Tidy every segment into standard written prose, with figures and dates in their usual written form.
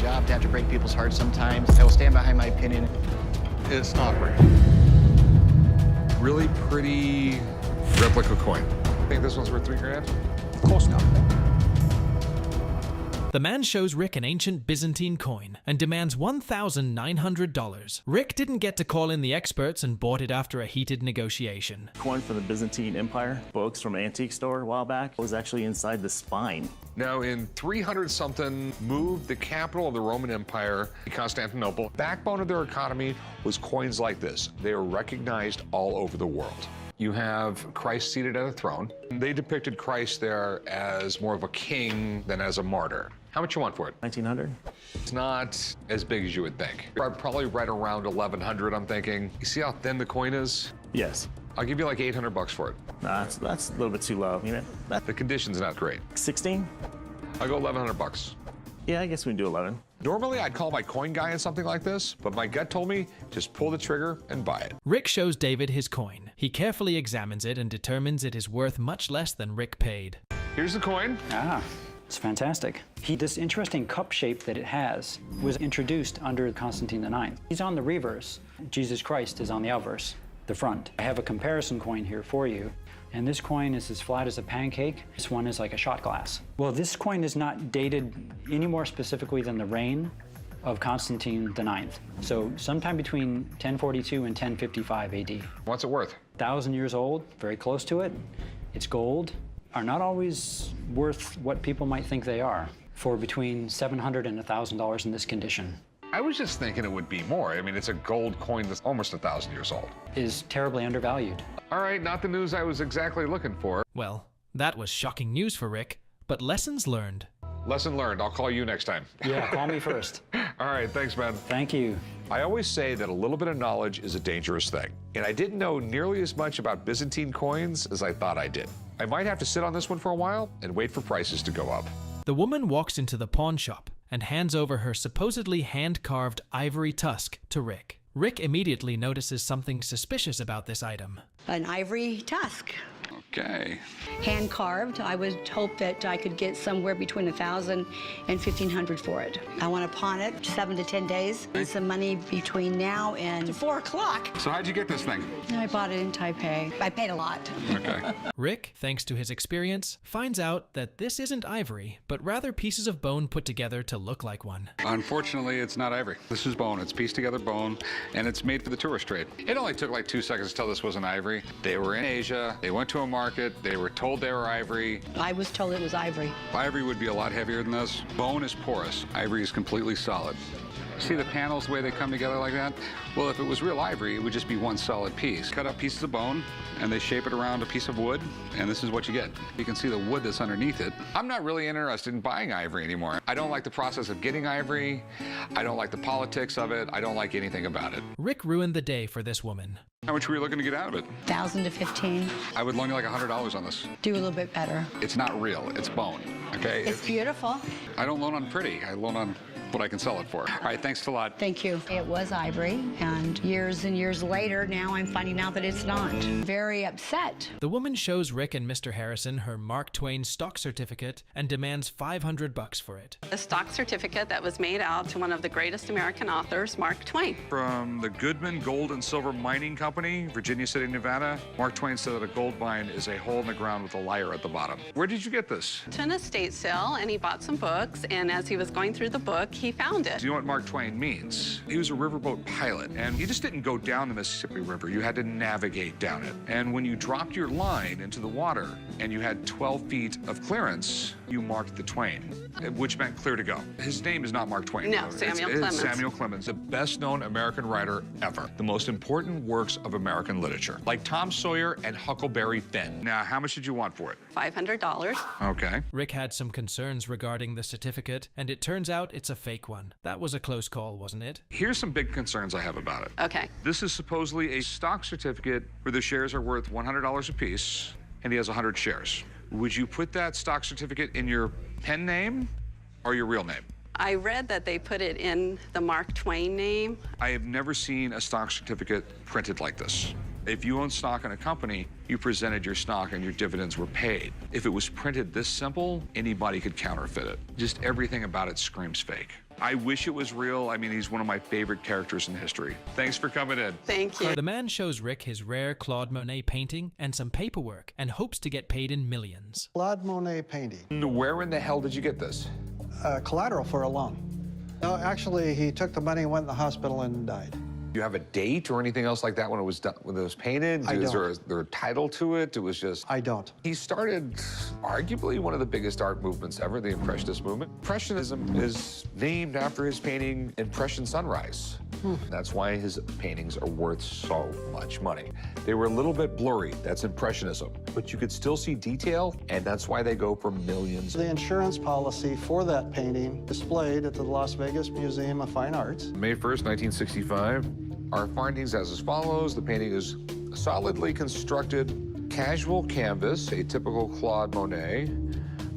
job to have to break people's hearts sometimes. I will stand behind my opinion. It's not real. Really pretty replica coin. I think this one's worth $3 grand. Of course not. The man shows Rick an ancient Byzantine coin and demands $1,900. Rick didn't get to call in the experts and bought it after a heated negotiation. Coin from the Byzantine Empire, books from an antique store a while back, was actually inside the spine. Now, in 300-something, moved the capital of the Roman Empire, Constantinople. Backbone of their economy was coins like this. They are recognized all over the world. You have Christ seated at a throne. They depicted Christ there as more of a king than as a martyr. How much you want for it? 1900? It's not as big as you would think. Probably right around 1100, I'm thinking. You see how thin the coin is? Yes. I'll give you like 800 bucks for it. Nah, that's a little bit too low. You know, The condition's not great. 16? I'll go 1100 bucks. Yeah, I guess we can do 11. Normally, I'd call my coin guy on something like this, but my gut told me just pull the trigger and buy it. Rick shows David his coin. He carefully examines it and determines it is worth much less than Rick paid. Here's the coin. Ah, it's fantastic. This interesting cup shape that it has was introduced under Constantine IX. He's on the reverse. Jesus Christ is on the obverse, the front. I have a comparison coin here for you. And this coin is as flat as a pancake. This one is like a shot glass. Well, this coin is not dated any more specifically than the reign of Constantine IX. So sometime between 1042 and 1055 AD. What's it worth? 1,000 years old, very close to it. It's gold, are not always worth what people might think they are, for between $700 and $1,000 in this condition. I was just thinking it would be more. I mean, it's a gold coin that's almost 1,000 years old. Is terribly undervalued. All right, not the news I was exactly looking for. Well, that was shocking news for Rick, but lessons learned. Lesson learned. I'll call you next time. Yeah, call me first. All right, thanks, man. Thank you. I always say that a little bit of knowledge is a dangerous thing. And I didn't know nearly as much about Byzantine coins as I thought I did. I might have to sit on this one for a while and wait for prices to go up. The woman walks into the pawn shop and hands over her supposedly hand-carved ivory tusk to Rick. Rick immediately notices something suspicious about this item. An ivory tusk. Okay. Hand carved. I would hope that I could get somewhere between 1,000 and 1,500 for it. I want to pawn it 7 to 10 days. Need some money between now and 4 o'clock. So how'd you get this thing? I bought it in Taipei. I paid a lot. Okay. Rick, thanks to his experience, finds out that this isn't ivory, but rather pieces of bone put together to look like one. Unfortunately, it's not ivory. This is bone. It's pieced together bone, and it's made for the tourist trade. It only took like 2 seconds to tell this wasn't ivory. They were in Asia. They went to a market. They were told they were ivory. I was told it was ivory. Ivory would be a lot heavier than this. Bone is porous. Ivory is completely solid. See the panels, the way they come together like that? Well, if it was real ivory, it would just be one solid piece. Cut up pieces of bone, and they shape it around a piece of wood, and this is what you get. You can see the wood that's underneath it. I'm not really interested in buying ivory anymore. I don't like the process of getting ivory. I don't like the politics of it. I don't like anything about it. Rick ruined the day for this woman. How much were you looking to get out of it? 1,000 to 15. I would loan you like $100 on this. Do a little bit better. It's not real. It's bone, okay? It's beautiful. I don't loan on pretty. I loan on what I can sell it for. All right, thanks a lot. Thank you. It was ivory, and years later, now I'm finding out that it's not. Very upset. The woman shows Rick and Mr. Harrison her Mark Twain stock certificate and demands $500 for it. A stock certificate that was made out to one of the greatest American authors, Mark Twain. From the Goodman Gold and Silver Mining Company, Virginia City, Nevada, Mark Twain said that a gold mine is a hole in the ground with a liar at the bottom. Where did you get this? To an estate sale, and he bought some books, and as he was going through the book, he found it. Do you know what Mark Twain means? He was a riverboat pilot, and you just didn't go down the Mississippi River. You had to navigate down it. And when you dropped your line into the water and you had 12 feet of clearance, you marked the Twain, which meant clear to go. His name is not Mark Twain. No, Samuel Clemens. It's Samuel Clemens, the best-known American writer ever. The most important works of American literature, like Tom Sawyer and Huckleberry Finn. Now, how much did you want for it? $500. Okay. Rick had some concerns regarding the certificate, and it turns out it's a fake one. That was a close call, wasn't it? Here's some big concerns I have about it. Okay. This is supposedly a stock certificate where the shares are worth $100 a piece, and he has 100 shares. Would you put that stock certificate in your pen name or your real name? I read that they put it in the Mark Twain name. I have never seen a stock certificate printed like this. If you own stock in a company, you presented your stock and your dividends were paid. If it was printed this simple, anybody could counterfeit it. Just everything about it screams fake. I wish it was real. I mean, he's one of my favorite characters in history. Thanks for coming in. Thank you. The man shows Rick his rare Claude Monet painting and some paperwork and hopes to get paid in millions. Claude Monet painting. Where in the hell did you get this? Collateral for a loan. No, actually, he took the money, went in the hospital, and died. Do you have a date or anything else like that when it was done, when it was painted? I Is don't. there a title to it? It was just... I don't. He started arguably one of the biggest art movements ever, the Impressionist movement. Impressionism is named after his painting Impression Sunrise. That's why his paintings are worth so much money. They were a little bit blurry, that's Impressionism, but you could still see detail, and that's why they go for millions. The insurance policy for that painting displayed at the Las Vegas Museum of Fine Arts. May 1st, 1965. Our findings as follows. The painting is a solidly constructed casual canvas, a typical Claude Monet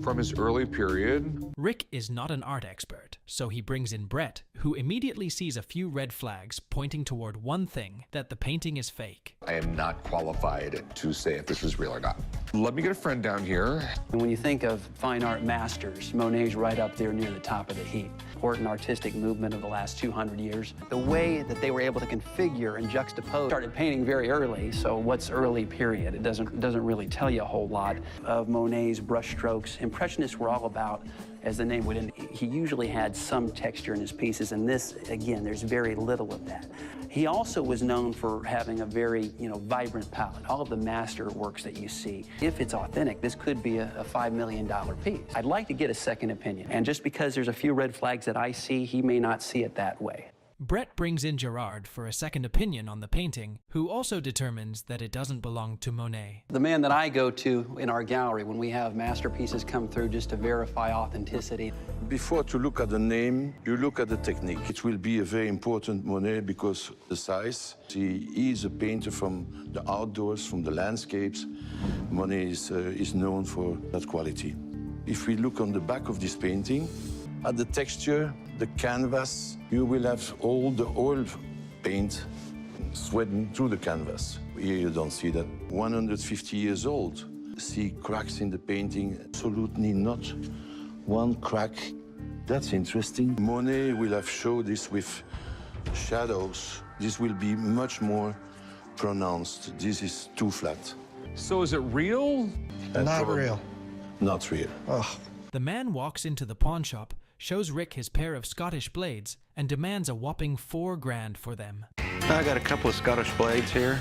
from his early period. Rick is not an art expert, so he brings in Brett, who immediately sees a few red flags pointing toward one thing, that the painting is fake. I am not qualified to say if this is real or not. Let me get a friend down here. And when you think of fine art masters, Monet's right up there near the top of the heap. Important artistic movement of the last 200 years. The way that they were able to configure and juxtapose started painting very early, so what's early period? It doesn't really tell you a whole lot of Monet's brushstrokes. Impressionists were all about, as the name would indicate, he usually had some texture in his pieces, and this, again, there's very little of that. He also was known for having a very, vibrant palette. All of the master works that you see, if it's authentic, this could be a $5 million piece. I'd like to get a second opinion, and just because there's a few red flags that I see, he may not see it that way. Brett brings in Gerard for a second opinion on the painting, who also determines that it doesn't belong to Monet. The man that I go to in our gallery when we have masterpieces come through just to verify authenticity. Before to look at the name, you look at the technique. It will be a very important Monet because the size. He is a painter from the outdoors, from the landscapes. Monet is known for that quality. If we look on the back of this painting, at the texture, the canvas, you will have all the oil paint sweating through the canvas. Here you don't see that. 150 years old. See cracks in the painting, absolutely not one crack. That's interesting. Monet will have showed this with shadows. This will be much more pronounced. This is too flat. So is it real? Not real. Not real. Ugh. The man walks into the pawn shop, shows Rick his pair of Scottish blades, and demands a whopping $4 grand for them. I got a couple of Scottish blades here,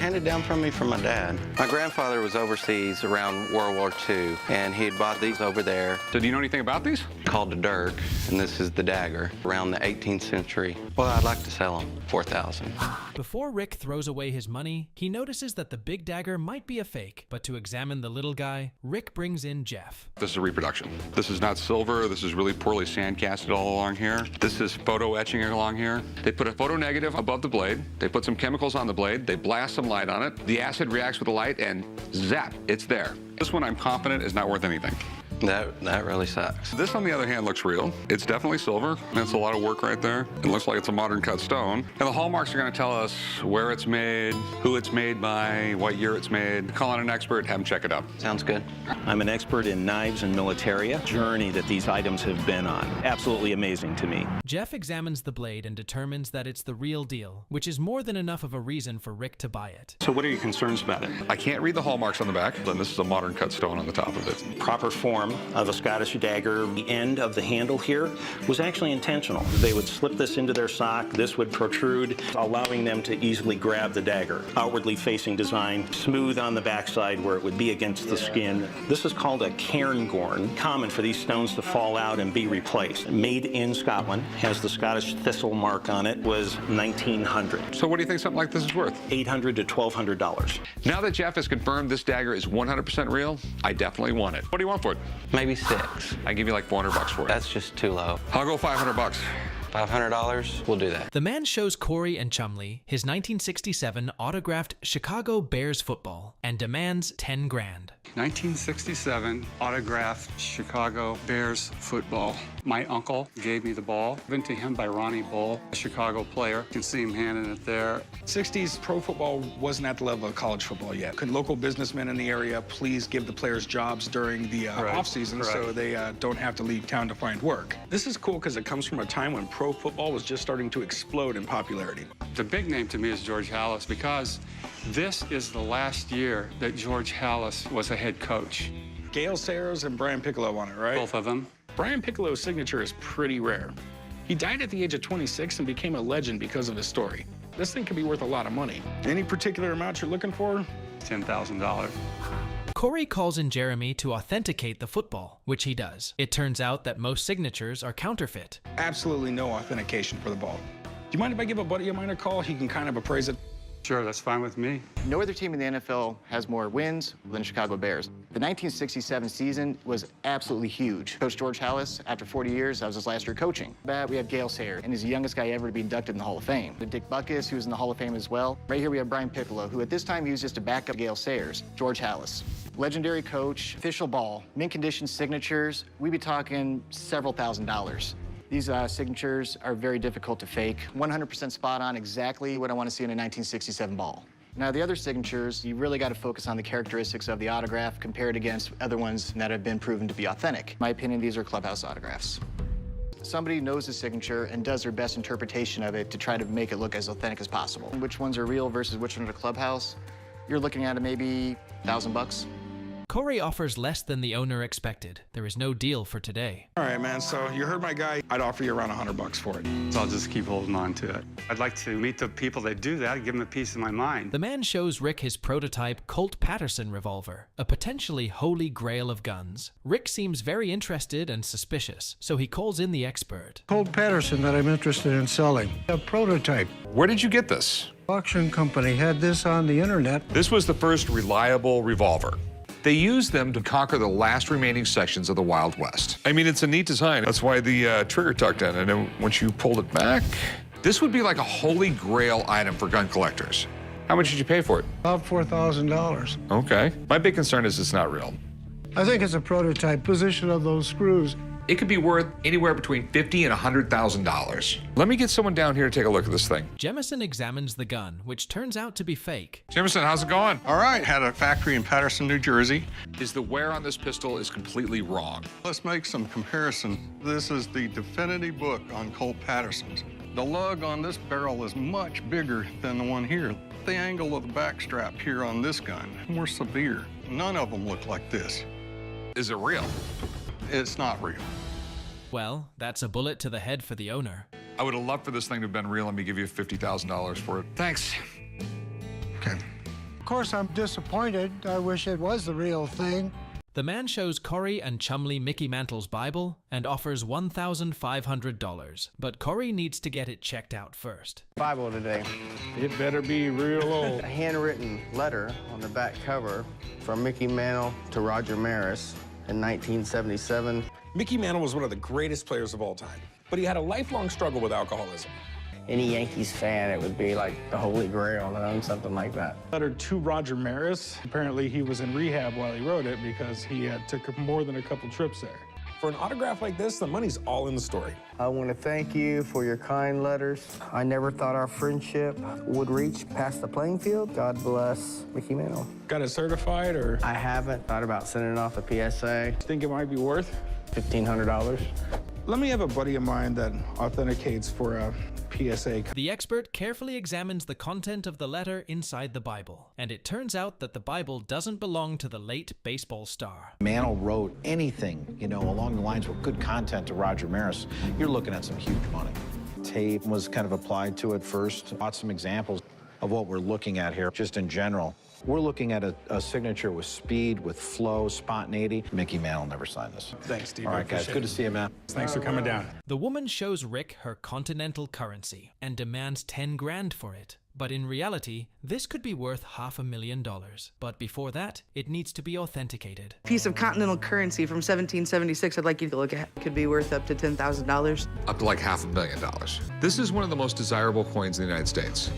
handed down from me from my dad. My grandfather was overseas around World War II, and he had bought these over there. So do you know anything about these? Called the dirk, and this is the dagger, around the 18th century. Well, I'd like to sell them, $4,000. Before Rick throws away his money, he notices that the big dagger might be a fake, but to examine the little guy, Rick brings in Jeff. This is a reproduction. This is not silver. This is really poorly sandcasted all along here. This is photo etching along here. They put a photo negative above the blade. They put some chemicals on the blade. They blast some light on it. The acid reacts with the light and zap, it's there. This one I'm confident is not worth anything. That really sucks. This, on the other hand, looks real. It's definitely silver. That's a lot of work right there. It looks like it's a modern cut stone. And the hallmarks are going to tell us where it's made, who it's made by, what year it's made. Call on an expert, have them check it out. Sounds good. I'm an expert in knives and militaria. Journey that these items have been on. Absolutely amazing to me. Jeff examines the blade and determines that it's the real deal, which is more than enough of a reason for Rick to buy it. So what are your concerns about it? I can't read the hallmarks on the back, and this is a modern cut stone on the top of it. Proper form of a Scottish dagger. The end of the handle here was actually intentional. They would slip this into their sock, this would protrude, allowing them to easily grab the dagger. Outwardly facing design, smooth on the backside where it would be against the skin. This is called a cairngorn. Common for these stones to fall out and be replaced. Made in Scotland, has the Scottish thistle mark on it, was 1900. So what do you think something like this is worth? $800 to $1,200. Now that Jeff has confirmed this dagger is 100% real, I definitely want it. What do you want for it? Maybe 6. I give you like $400 for it. That's just too low. I'll go $500. $500, we'll do that. The man shows Corey and Chumley his 1967 autographed Chicago Bears football and demands $10 grand. 1967 autographed Chicago Bears football. My uncle gave me the ball, given to him by Ronnie Bull, a Chicago player. You can see him handing it there. 60s pro football wasn't at the level of college football yet. Could local businessmen in the area please give the players jobs during the off-season so they don't have to leave town to find work? This is cool because it comes from a time when pro football was just starting to explode in popularity. The big name to me is George Halas because this is the last year that George Halas was a head coach. Gale Sayers and Brian Piccolo on it, right? Both of them. Brian Piccolo's signature is pretty rare. He died at the age of 26 and became a legend because of his story. This thing could be worth a lot of money. Any particular amount you're looking for? $10,000. Corey calls in Jeremy to authenticate the football, which he does. It turns out that most signatures are counterfeit. Absolutely no authentication for the ball. Do you mind if I give a buddy of mine a call? He can kind of appraise it. Sure, that's fine with me. No other team in the NFL has more wins than the Chicago Bears. The 1967 season was absolutely huge. Coach George Halas, after 40 years, that was his last year coaching. We have Gale Sayers, and he's the youngest guy ever to be inducted in the Hall of Fame. Dick Butkus, who's in the Hall of Fame as well. Right here we have Brian Piccolo, who at this time he was just a backup Gale Sayers. George Halas, legendary coach, official ball, mint condition signatures. We'd be talking several $1,000s. These signatures are very difficult to fake. 100% spot on, exactly what I want to see in a 1967 ball. Now, the other signatures, you really got to focus on the characteristics of the autograph compared against other ones that have been proven to be authentic. In my opinion, these are clubhouse autographs. Somebody knows the signature and does their best interpretation of it to try to make it look as authentic as possible. Which ones are real versus which ones are clubhouse? You're looking at maybe $1,000. Corey offers less than the owner expected. There is no deal for today. All right, man, so you heard my guy. I'd offer you around $100 for it. So I'll just keep holding on to it. I'd like to meet the people that do that, give them a piece of my mind. The man shows Rick his prototype Colt Patterson revolver, a potentially holy grail of guns. Rick seems very interested and suspicious, so he calls in the expert. Colt Patterson that I'm interested in selling. A prototype. Where did you get this? Auction company had this on the internet. This was the first reliable revolver. They used them to conquer the last remaining sections of the Wild West. I mean, it's a neat design. That's why the trigger tucked in, and then once you pulled it back, this would be like a holy grail item for gun collectors. How much did you pay for it? About $4,000. Okay. My big concern is it's not real. I think it's a prototype. Position of those screws. It could be worth anywhere between $50,000 and $100,000. Let me get someone down here to take a look at this thing. Jemison examines the gun, which turns out to be fake. Jemison, how's it going? All right, had a factory in Patterson, New Jersey. Is the wear on this pistol is completely wrong. Let's make some comparison. This is the definitive book on Colt Patterson's. The lug on this barrel is much bigger than the one here. The angle of the backstrap here on this gun, more severe. None of them look like this. Is it real? It's not real. Well, that's a bullet to the head for the owner. I would have loved for this thing to have been real. Let me give you $50,000 for it. Thanks. Okay. Of course, I'm disappointed. I wish it was the real thing. The man shows Corey and Chumley Mickey Mantle's Bible and offers $1,500. But Corey needs to get it checked out first. Bible today. It better be real old. A handwritten letter on the back cover from Mickey Mantle to Roger Maris in 1977. Mickey Mantle was one of the greatest players of all time, but he had a lifelong struggle with alcoholism. Any Yankees fan, it would be like the Holy Grail to own something like that. Letter to Roger Maris. Apparently he was in rehab while he wrote it because he had took more than a couple trips there. For an autograph like this, the money's all in the story. I want to thank you for your kind letters. I never thought our friendship would reach past the playing field. God bless Mickey Mantle. Got it certified or? I haven't thought about sending it off a PSA. Think it might be worth? $1,500. Let me have a buddy of mine that authenticates for a PSA. The expert carefully examines the content of the letter inside the Bible, and it turns out that the Bible doesn't belong to the late baseball star. Mantle wrote anything, along the lines with good content to Roger Maris, you're looking at some huge money. Tape was kind of applied to it first. Bought some examples of what we're looking at here, just in general. We're looking at a signature with speed, with flow, spontaneity. Mickey Mantle never signed this. Thanks, Steve. All right, guys. Good to see you, man. Thanks for coming down. The woman shows Rick her continental currency and demands $10,000 for it. But in reality, this could be worth $500,000. But before that, it needs to be authenticated. Piece of continental currency from 1776 I'd like you to look at. Could be worth up to $10,000. Up to like $500,000. This is one of the most desirable coins in the United States.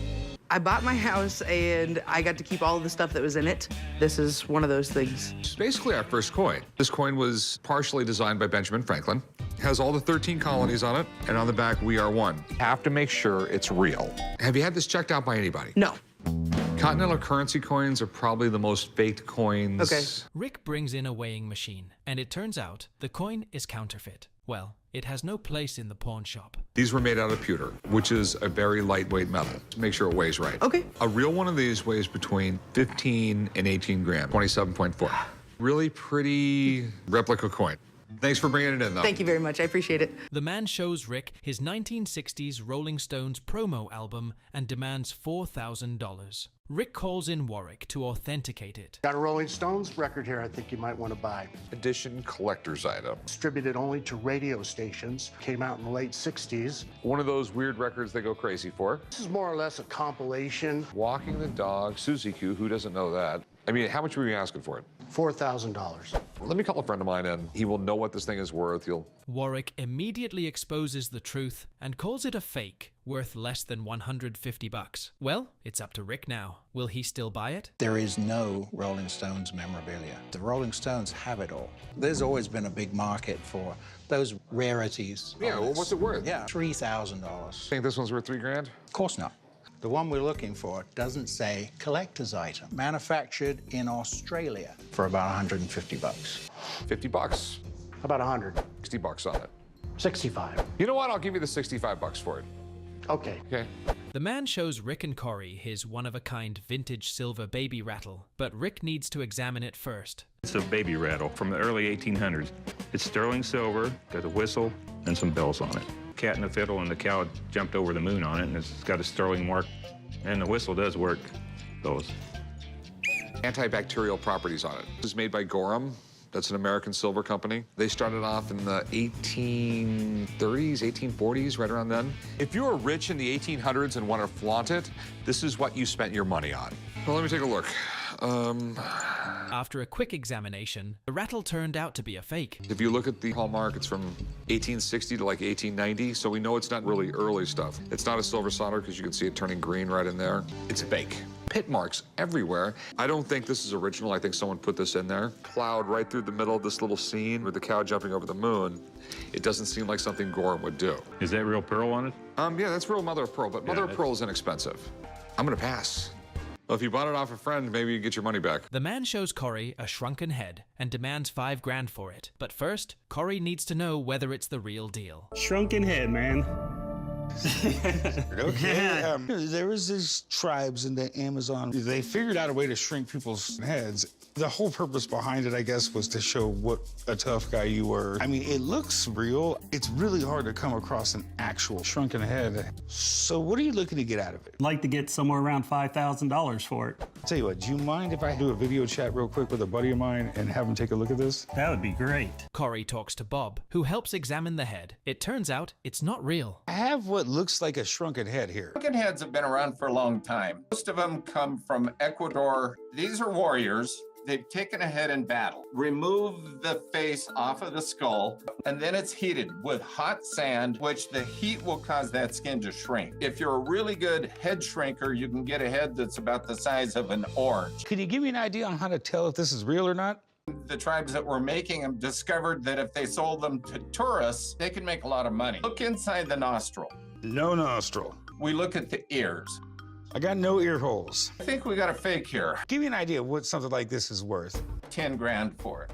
I bought my house and I got to keep all of the stuff that was in it. This is one of those things. It's basically our first coin. This coin was partially designed by Benjamin Franklin. Has all the 13 colonies on it, and on the back, we are one. Have to make sure it's real. Have you had this checked out by anybody? No. Continental currency coins are probably the most faked coins. Okay. Rick brings in a weighing machine, and it turns out the coin is counterfeit. Well, it has no place in the pawn shop. These were made out of pewter, which is a very lightweight metal. To make sure it weighs right. Okay. A real one of these weighs between 15 and 18 grams, 27.4. Really pretty replica coin. Thanks for bringing it in, though. Thank you very much. I appreciate it. The man shows Rick his 1960s Rolling Stones promo album and demands $4,000. Rick calls in Warwick to authenticate it. Got a Rolling Stones record here I think you might want to buy. Edition collector's item. Distributed only to radio stations. Came out in the late 60s. One of those weird records they go crazy for. This is more or less a compilation. Walking the Dog, Suziku, who doesn't know that? I mean, how much were you asking for it? $4,000. Let me call a friend of mine in. He will know what this thing is worth. Warwick immediately exposes the truth and calls it a fake, worth less than $150. Well, it's up to Rick now. Will he still buy it? There is no Rolling Stones memorabilia. The Rolling Stones have it all. There's always been a big market for those rarities. Yeah, well, what's it worth? Yeah, $3,000. Think this one's worth $3,000? Of course not. The one we're looking for doesn't say collector's item. Manufactured in Australia for about $150. $50. How about 100? $60 on it. 65. You know what? I'll give you the $65 for it. Okay. Okay. The man shows Rick and Corey his one-of-a-kind vintage silver baby rattle, but Rick needs to examine it first. It's a baby rattle from the early 1800s. It's sterling silver, got a whistle, and some bells on it. Cat and the fiddle and the cow jumped over the moon on it, and it's got a sterling mark, and the whistle does work, those. Antibacterial properties on it. This is made by Gorham. That's an American silver company. They started off in the 1830s, 1840s, right around then. If you were rich in the 1800s and want to flaunt it, this is what you spent your money on. Well, let me take a look. After a quick examination, the rattle turned out to be a fake. If you look at the hallmark, it's from 1860 to like 1890, so we know it's not really early stuff. It's not a silver solder because you can see it turning green right in there. It's fake. Pit marks everywhere. I don't think this is original. I think someone put this in there. Plowed right through the middle of this little scene with the cow jumping over the moon. It doesn't seem like something Gorham would do. Is that real pearl on it? Yeah, that's real mother of pearl, but mother of pearl is inexpensive. I'm gonna pass. Well, if you bought it off a friend, maybe you get your money back. The man shows Corey a shrunken head and demands $5,000 for it. But first, Corey needs to know whether it's the real deal. Shrunken head, man. Okay. There was these tribes in the Amazon. They figured out a way to shrink people's heads. The whole purpose behind it, I guess, was to show what a tough guy you were. I mean, it looks real. It's really hard to come across an actual shrunken head. So what are you looking to get out of it? I'd like to get somewhere around $5,000 for it. I'll tell you what, do you mind if I do a video chat real quick with a buddy of mine and have him take a look at this? That would be great. Corey talks to Bob, who helps examine the head. It turns out it's not real. I have what looks like a shrunken head here. Shrunken heads have been around for a long time. Most of them come from Ecuador. These are warriors. They've taken a head in battle. Remove the face off of the skull, and then it's heated with hot sand, which the heat will cause that skin to shrink. If you're a really good head shrinker, you can get a head that's about the size of an orange. Could you give me an idea on how to tell if this is real or not? The tribes that were making them discovered that if they sold them to tourists, they could make a lot of money. Look inside the nostril. No nostril. We look at the ears. I got no ear holes. I think we got a fake here. Give me an idea of what something like this is worth. $10,000 for it.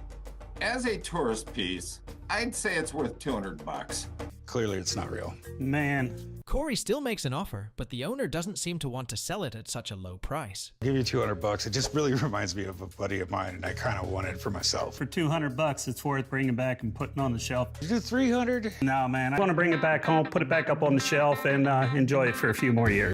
As a tourist piece, I'd say it's worth $200. Clearly, it's not real. Man. Corey still makes an offer, but the owner doesn't seem to want to sell it at such a low price. I'll give you $200. It just really reminds me of a buddy of mine, and I kind of want it for myself. For $200, it's worth bringing back and putting on the shelf. You do $300? No, man. I want to bring it back home, put it back up on the shelf, and enjoy it for a few more years.